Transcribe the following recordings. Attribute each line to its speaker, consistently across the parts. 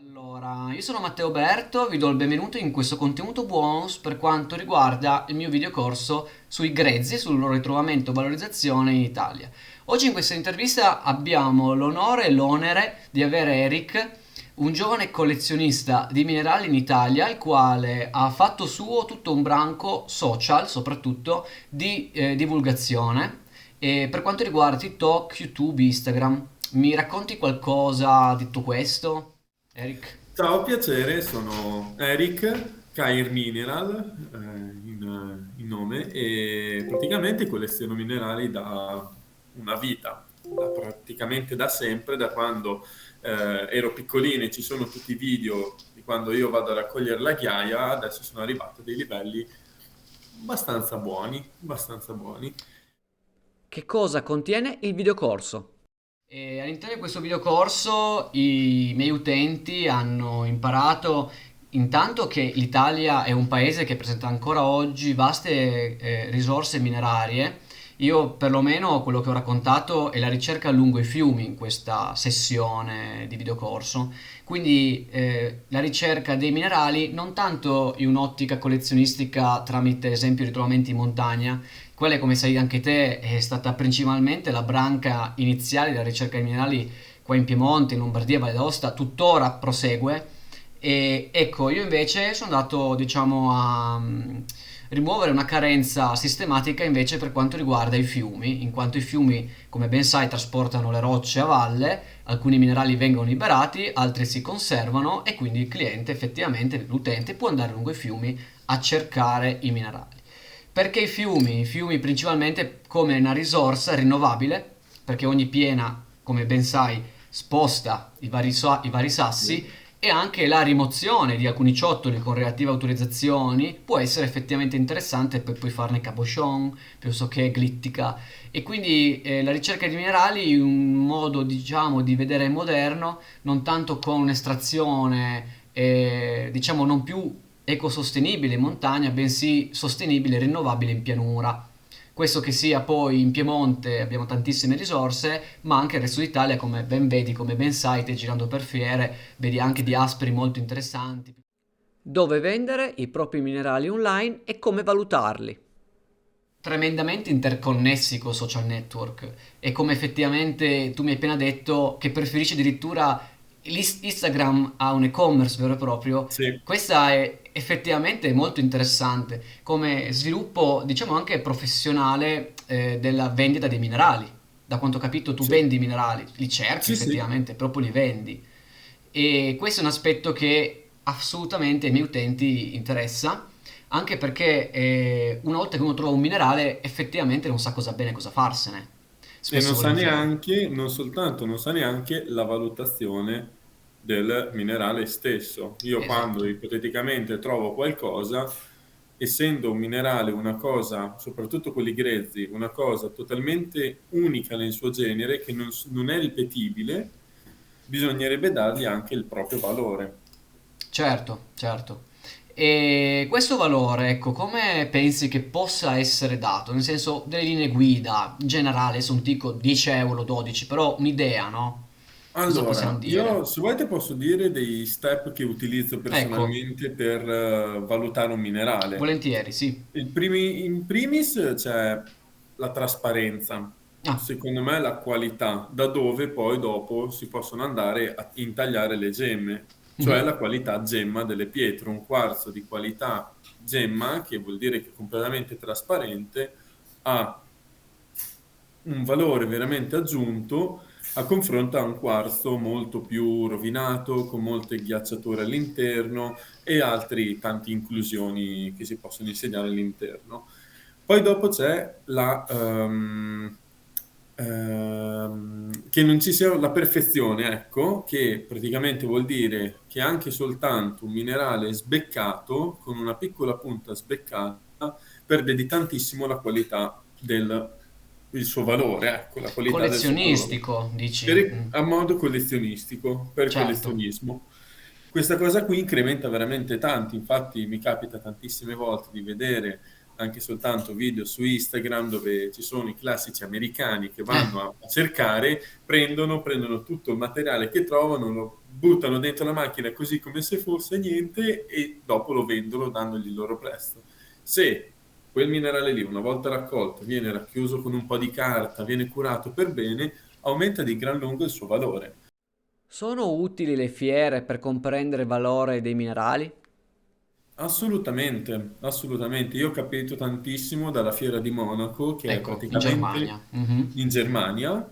Speaker 1: Allora, io sono Matteo Berto, vi do il benvenuto in questo contenuto bonus per quanto riguarda il mio videocorso sui grezzi, sul loro ritrovamento e valorizzazione in Italia. Oggi in questa intervista abbiamo l'onore e l'onere di avere Eric, un giovane collezionista di minerali in Italia, il quale ha fatto suo tutto un branco social, soprattutto di divulgazione, e per quanto riguarda TikTok, YouTube, Instagram. Mi racconti qualcosa di tutto questo? Eric.
Speaker 2: Ciao, piacere, sono Eric, Kair Mineral, in nome, e praticamente colleziono minerali da una vita, praticamente da sempre, da quando ero piccolino e ci sono tutti i video di quando io vado a raccogliere la ghiaia. Adesso sono arrivato a dei livelli abbastanza buoni, abbastanza buoni.
Speaker 1: Che cosa contiene il videocorso? E all'interno di questo videocorso i miei utenti hanno imparato intanto che l'Italia è un paese che presenta ancora oggi vaste risorse minerarie. Io perlomeno quello che ho raccontato è la ricerca lungo i fiumi in questa sessione di videocorso, quindi la ricerca dei minerali non tanto in un'ottica collezionistica tramite esempio ritrovamenti in montagna. Quella, come sai anche te, è stata principalmente la branca iniziale della ricerca dei minerali qua in Piemonte, in Lombardia, Valle d'Aosta, tuttora prosegue. E ecco, io invece sono andato, diciamo, a rimuovere una carenza sistematica invece per quanto riguarda i fiumi, in quanto i fiumi, come ben sai, trasportano le rocce a valle, alcuni minerali vengono liberati, altri si conservano e quindi il cliente, effettivamente, l'utente può andare lungo i fiumi a cercare i minerali. Perché i fiumi? I fiumi principalmente come una risorsa rinnovabile, perché ogni piena, come ben sai, sposta i vari sassi e anche la rimozione di alcuni ciottoli con relative autorizzazioni può essere effettivamente interessante per poi farne cabochon, piuttosto che glittica. E quindi la ricerca di minerali in un modo, diciamo, di vedere moderno, non tanto con un'estrazione, diciamo, non più ecosostenibile in montagna, bensì sostenibile e rinnovabile in pianura. Questo che sia poi in Piemonte abbiamo tantissime risorse, ma anche il resto d'Italia, come ben vedi, come ben sai, te girando per fiere, vedi anche di aspri molto interessanti. Dove vendere i propri minerali online e come valutarli. Tremendamente interconnessi con social network e come effettivamente tu mi hai appena detto che preferisci addirittura Instagram a un e-commerce vero e proprio,
Speaker 2: Sì,
Speaker 1: questa è effettivamente molto interessante come sviluppo, diciamo anche professionale, della vendita dei minerali. Da quanto ho capito tu
Speaker 2: sì,
Speaker 1: vendi minerali, li cerchi
Speaker 2: sì, sì.
Speaker 1: effettivamente, proprio li vendi. E questo è un aspetto che assolutamente ai miei utenti interessa, anche perché una volta che uno trova un minerale, effettivamente non sa cosa bene cosa farsene,
Speaker 2: E
Speaker 1: spesso
Speaker 2: non
Speaker 1: e
Speaker 2: sa
Speaker 1: volentieri.
Speaker 2: neanche, non soltanto, non sa neanche la valutazione del minerale stesso. Io quando
Speaker 1: Esatto.
Speaker 2: ipoteticamente trovo qualcosa, essendo un minerale una cosa, soprattutto quelli grezzi, una cosa totalmente unica nel suo genere, che non è ripetibile, bisognerebbe dargli anche il proprio valore.
Speaker 1: Certo, certo. E questo valore, ecco, come pensi che possa essere dato? Nel senso, delle linee guida, in generale, adesso non ti dico 10 euro, 12, però un'idea, no? Cosa possiamo
Speaker 2: Allora, io
Speaker 1: dire?
Speaker 2: se vuoi ti posso dire dei step che utilizzo
Speaker 1: Ecco,
Speaker 2: personalmente per valutare un minerale.
Speaker 1: volentieri, sì.
Speaker 2: In primis c'è la trasparenza,
Speaker 1: Ah,
Speaker 2: secondo me la qualità, da dove poi dopo si possono andare a intagliare le gemme, cioè
Speaker 1: mhm.
Speaker 2: la qualità gemma delle pietre, un quarzo di qualità gemma, che vuol dire che è completamente trasparente, ha un valore veramente aggiunto a confronto a un quarzo molto più rovinato, con molte ghiacciature all'interno e altri tanti inclusioni che si possono insegnare all'interno. Poi dopo c'è che non ci sia la perfezione, ecco, che praticamente vuol dire che anche soltanto un minerale sbeccato, con una piccola punta sbeccata, perde di tantissimo la qualità del il suo valore, ecco, la qualità del suo valore.
Speaker 1: Collezionistico, dici? Mm,
Speaker 2: A modo collezionistico, per
Speaker 1: certo.
Speaker 2: collezionismo. Questa cosa qui incrementa veramente tanto, infatti mi capita tantissime volte di vedere anche soltanto video su Instagram dove ci sono i classici americani che
Speaker 1: Eh,
Speaker 2: vanno a cercare, prendono tutto il materiale che trovano, lo buttano dentro la macchina così come se fosse niente e dopo lo vendono dandogli il loro prezzo. Se quel minerale lì, una volta raccolto, viene racchiuso con un po' di carta, viene curato per bene, aumenta di gran lungo il suo valore.
Speaker 1: sono utili le fiere per comprendere il valore dei minerali?
Speaker 2: Assolutamente, assolutamente. Io ho capito tantissimo dalla Fiera di Monaco, che è
Speaker 1: Ecco, in
Speaker 2: praticamente
Speaker 1: Germania. Mhm.
Speaker 2: in Germania,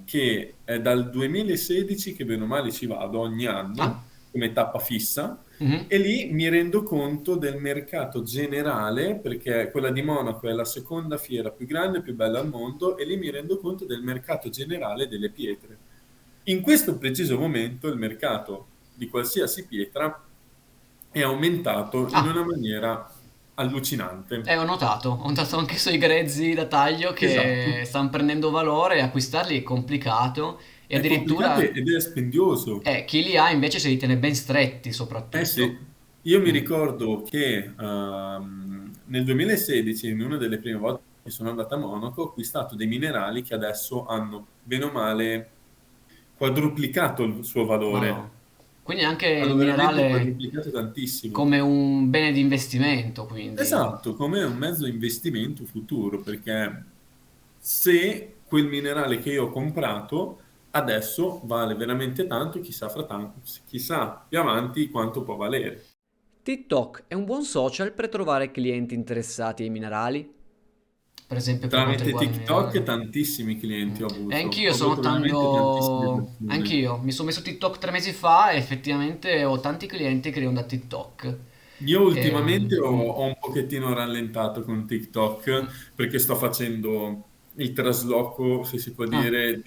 Speaker 2: che è dal 2016 che bene o male ci vado ogni
Speaker 1: Ah,
Speaker 2: anno come tappa fissa,
Speaker 1: mhm.
Speaker 2: e lì mi rendo conto del mercato generale, perché quella di Monaco è la seconda fiera più grande e più bella al mondo, e lì mi rendo conto del mercato generale delle pietre. In questo preciso momento il mercato di qualsiasi pietra è aumentato in
Speaker 1: Ah,
Speaker 2: una maniera allucinante.
Speaker 1: ho notato anche sui grezzi da taglio
Speaker 2: Esatto,
Speaker 1: che stanno prendendo valore e acquistarli è complicato e
Speaker 2: è complicato
Speaker 1: addirittura
Speaker 2: ed è spendioso.
Speaker 1: chi li ha invece se li tiene ben stretti
Speaker 2: Eh
Speaker 1: soprattutto.
Speaker 2: sì, io mi
Speaker 1: Mm.
Speaker 2: ricordo che nel 2016, in una delle prime volte che sono andato a Monaco, ho acquistato dei minerali che adesso hanno, bene o male, quadruplicato il suo
Speaker 1: Wow.
Speaker 2: valore.
Speaker 1: Quindi anche il
Speaker 2: Hanno veramente
Speaker 1: minerale
Speaker 2: quadruplicato tantissimo.
Speaker 1: come un bene di investimento, quindi.
Speaker 2: Esatto, come un mezzo investimento futuro, perché se quel minerale che io ho comprato adesso vale veramente tanto, chissà fra tanto, chissà più avanti quanto può valere.
Speaker 1: TikTok è un buon social per trovare clienti interessati ai minerali? Per esempio per quanto
Speaker 2: Tramite
Speaker 1: riguarda i
Speaker 2: TikTok
Speaker 1: minerali.
Speaker 2: tantissimi
Speaker 1: Mm.
Speaker 2: clienti ho
Speaker 1: E
Speaker 2: avuto,
Speaker 1: anch'io
Speaker 2: ho
Speaker 1: sto
Speaker 2: avuto veramente tantissime
Speaker 1: notando,
Speaker 2: persone.
Speaker 1: anch'io mi sono messo TikTok 3 mesi fa e effettivamente ho tanti clienti che arrivano da TikTok.
Speaker 2: Io ultimamente
Speaker 1: Mm,
Speaker 2: ho un pochettino rallentato con
Speaker 1: mm.
Speaker 2: TikTok perché sto facendo il trasloco, se si può
Speaker 1: Ah,
Speaker 2: dire,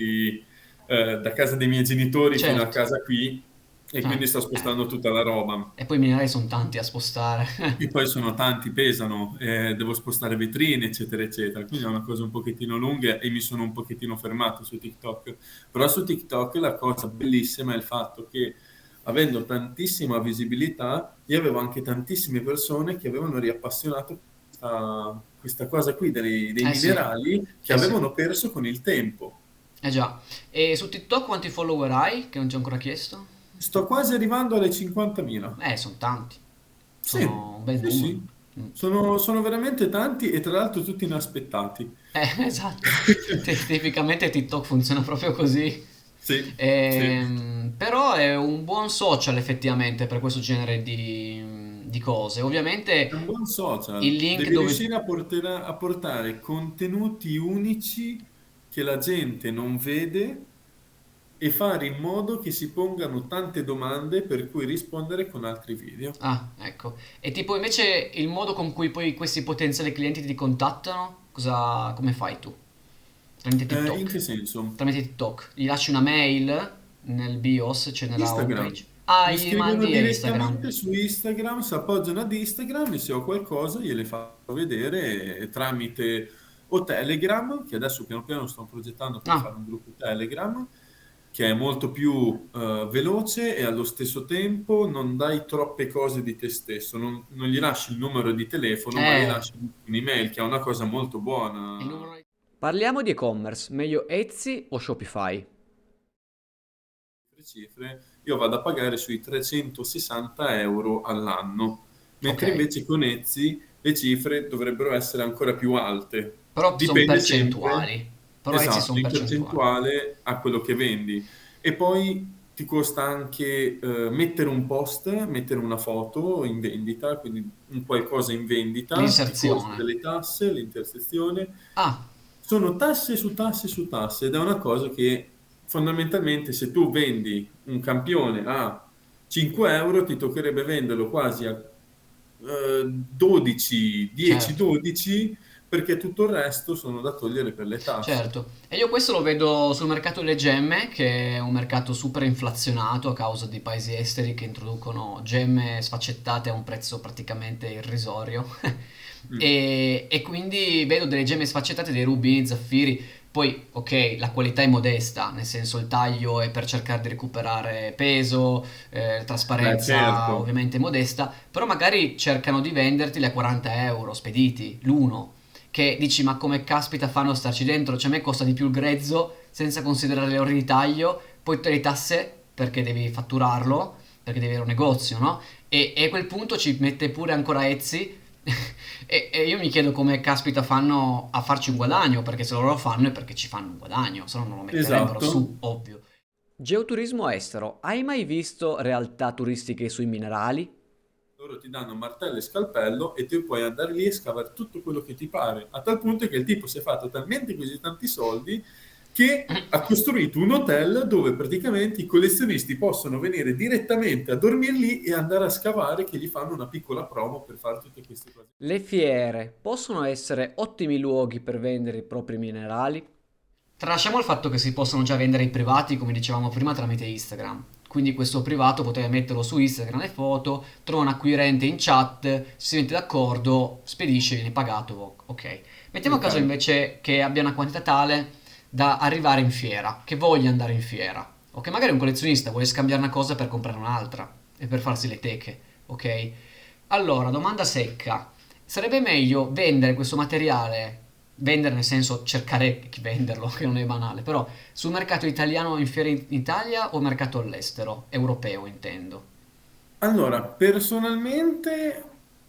Speaker 2: da casa dei miei genitori fino a
Speaker 1: certo.
Speaker 2: casa qui, e
Speaker 1: Ah,
Speaker 2: quindi sto spostando tutta la roba.
Speaker 1: E poi i minerali sono tanti a spostare.
Speaker 2: E poi sono tanti, pesano, devo spostare vetrine, eccetera, eccetera. Quindi è una cosa un pochettino lunga e mi sono un pochettino fermato su TikTok. Però su TikTok la cosa bellissima è il fatto che, avendo tantissima visibilità, io avevo anche tantissime persone che avevano riappassionato questa cosa qui dei
Speaker 1: Eh sì,
Speaker 2: minerali che
Speaker 1: eh sì.
Speaker 2: avevano perso con il tempo.
Speaker 1: Eh già. E su TikTok quanti follower hai? Che non ti ho ancora chiesto?
Speaker 2: Sto quasi arrivando alle 50.000.
Speaker 1: Sono tanti.
Speaker 2: Sì,
Speaker 1: Sono un bel
Speaker 2: sì,
Speaker 1: numero.
Speaker 2: sì.
Speaker 1: Mm.
Speaker 2: Sono veramente tanti e tra l'altro tutti inaspettati.
Speaker 1: Esatto. Tipicamente TikTok funziona proprio così.
Speaker 2: Sì, sì.
Speaker 1: Però è un buon social effettivamente per questo genere di cose.
Speaker 2: È
Speaker 1: Ovviamente
Speaker 2: un buon
Speaker 1: il
Speaker 2: social.
Speaker 1: link
Speaker 2: Devi
Speaker 1: dove.
Speaker 2: riuscire a portare contenuti unici che la gente non vede e fare in modo che si pongano tante domande per cui rispondere con altri video.
Speaker 1: Ah, ecco. E tipo invece il modo con cui poi questi potenziali clienti ti contattano, come fai tu? Tramite
Speaker 2: In
Speaker 1: TikTok.
Speaker 2: che senso?
Speaker 1: Tramite TikTok. Gli lasci una mail nel BIOS, c'è nella
Speaker 2: Instagram.
Speaker 1: homepage. Ah,
Speaker 2: Mi
Speaker 1: gli
Speaker 2: scrivono
Speaker 1: mandi a Instagram.
Speaker 2: direttamente su Instagram, si appoggiano ad Instagram e se ho qualcosa gliele faccio vedere tramite o Telegram, che adesso piano piano sto progettando per fare
Speaker 1: Ah,
Speaker 2: un gruppo Telegram, che è molto più veloce e allo stesso tempo non dai troppe cose di te stesso, non gli lasci il numero di telefono, ma gli
Speaker 1: eh,
Speaker 2: lasci un'email, che è una cosa molto
Speaker 1: il
Speaker 2: buona.
Speaker 1: numero. Parliamo di e-commerce, meglio Etsy o Shopify?
Speaker 2: Cifre, io vado a pagare sui 360 euro all'anno,
Speaker 1: Ok,
Speaker 2: mentre invece con Etsy le cifre dovrebbero essere ancora più alte.
Speaker 1: però sono
Speaker 2: Dipende sempre,
Speaker 1: percentuali. Però Etsy
Speaker 2: esatto,
Speaker 1: sono
Speaker 2: in
Speaker 1: percentuali.
Speaker 2: percentuale a quello che vendi. E poi ti costa anche mettere un post, mettere una foto in vendita, quindi un qualcosa in vendita, ti costa
Speaker 1: L'inserzione.
Speaker 2: delle tasse, l'intersezione.
Speaker 1: Ah,
Speaker 2: Sono tasse su tasse su tasse ed è una cosa che fondamentalmente se tu vendi un campione a 5 euro ti toccherebbe venderlo quasi a 12,
Speaker 1: certo.
Speaker 2: 10-12 perché tutto il resto sono da togliere per le tasse.
Speaker 1: Certo, e io questo lo vedo sul mercato delle gemme, che è un mercato super inflazionato a causa di paesi esteri che introducono gemme sfaccettate a un prezzo praticamente irrisorio.
Speaker 2: Mm.
Speaker 1: E quindi vedo delle gemme sfaccettate, dei rubini, zaffiri, Poi, ok, la qualità è modesta, nel senso il taglio è per cercare di recuperare peso, la
Speaker 2: Beh,
Speaker 1: trasparenza
Speaker 2: certo.
Speaker 1: ovviamente è modesta, però magari cercano di vendertili a 40 euro spediti l'uno, che dici ma come caspita fanno a starci dentro? Cioè a me costa di più il grezzo senza considerare le ore di taglio, poi tutte le tasse perché devi fatturarlo, perché devi avere un negozio, no? E a quel punto ci mette pure ancora Etsy e io mi chiedo come caspita fanno a farci un guadagno, perché se loro lo fanno è perché ci fanno un guadagno, se no non lo metterebbero
Speaker 2: Esatto.
Speaker 1: su, ovvio. Geoturismo estero, hai mai visto realtà turistiche sui minerali?
Speaker 2: Loro ti danno martello e scalpello e tu puoi andare lì e scavare tutto quello che ti pare, a tal punto che il tipo si è fatto talmente così tanti soldi che ha costruito un hotel dove praticamente i collezionisti possono venire direttamente a dormire lì e andare a scavare, che gli fanno una piccola promo per fare tutte queste cose.
Speaker 1: Le fiere possono essere ottimi luoghi per vendere i propri minerali? Tralasciamo il fatto che si possono già vendere ai privati, come dicevamo prima, tramite Instagram. Quindi questo privato poteva metterlo su Instagram le foto, trova un acquirente in chat, si mette d'accordo, spedisce, viene pagato, ok. Mettiamo a
Speaker 2: Ok.
Speaker 1: caso invece che abbia una quantità tale da arrivare in fiera, che voglia andare in fiera, o che magari un collezionista vuole scambiare una cosa per comprare un'altra e per farsi le teche, ok? Allora, domanda secca. Sarebbe meglio vendere questo materiale, vendere nel senso cercare di venderlo, che non è banale, però sul mercato italiano in fiere in Italia o mercato all'estero, europeo intendo.
Speaker 2: Allora, personalmente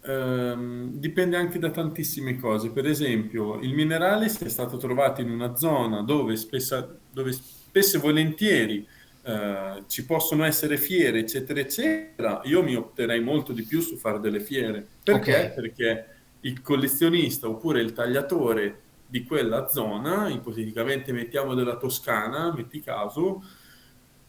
Speaker 2: dipende anche da tantissime cose. Per esempio, il minerale, se è stato trovato in una zona dove spesso e volentieri ci possono essere fiere, eccetera, eccetera, io mi opterei molto di più su fare delle fiere.
Speaker 1: Ok,
Speaker 2: Perché? Perché il collezionista oppure il tagliatore di quella zona, ipoteticamente mettiamo della Toscana, metti caso,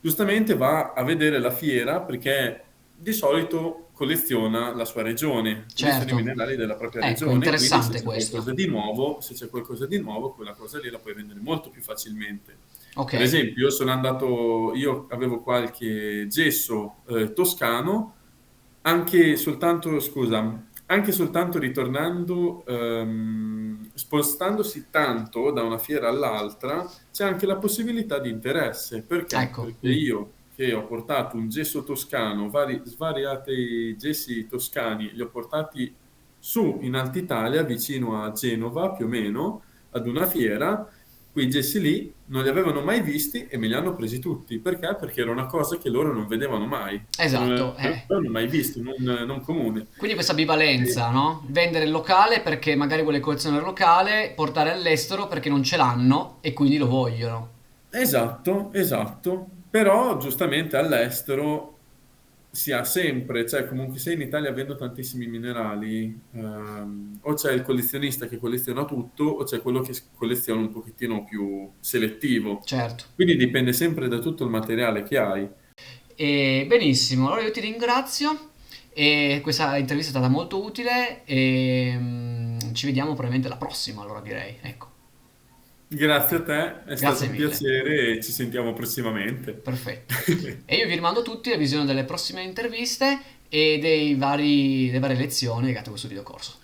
Speaker 2: giustamente va a vedere la fiera perché di solito colleziona la sua regione, colleziona i
Speaker 1: certo.
Speaker 2: minerali della propria
Speaker 1: Ecco,
Speaker 2: regione, quindi se
Speaker 1: interessante
Speaker 2: c'è qualcosa
Speaker 1: questo.
Speaker 2: di nuovo, se c'è qualcosa di nuovo, quella cosa lì la puoi vendere molto più facilmente.
Speaker 1: Ok,
Speaker 2: Per esempio, io avevo qualche gesso toscano, anche soltanto ritornando, spostandosi tanto da una fiera all'altra, c'è anche la possibilità di interesse. Perché?
Speaker 1: ecco.
Speaker 2: Perché io che ho portato un gesso toscano, svariati gessi toscani, li ho portati su in Alta Italia, vicino a Genova, più o meno, ad una fiera, quei gessi lì non li avevano mai visti e me li hanno presi tutti. Perché? Perché era una cosa che loro non vedevano mai, che non
Speaker 1: Esatto,
Speaker 2: avevano mai visto, non comune.
Speaker 1: Quindi questa
Speaker 2: E-
Speaker 1: bivalenza, no? Vendere il locale perché magari vuole collezionare il locale, portare all'estero perché non ce l'hanno e quindi lo vogliono.
Speaker 2: Esatto, esatto. Però giustamente all'estero si ha sempre, cioè comunque se in Italia avendo tantissimi minerali, o c'è il collezionista che colleziona tutto, o c'è quello che colleziona un pochettino più selettivo.
Speaker 1: Certo.
Speaker 2: Quindi dipende sempre da tutto il materiale che hai.
Speaker 1: E benissimo, allora io ti ringrazio e questa intervista è stata molto utile e ci vediamo probabilmente la prossima, allora direi. Ecco,
Speaker 2: Grazie a te, è stato
Speaker 1: grazie
Speaker 2: un
Speaker 1: mille.
Speaker 2: piacere e ci sentiamo prossimamente.
Speaker 1: Perfetto. E io vi rimando tutti alla visione delle prossime interviste e delle varie lezioni legate a questo videocorso.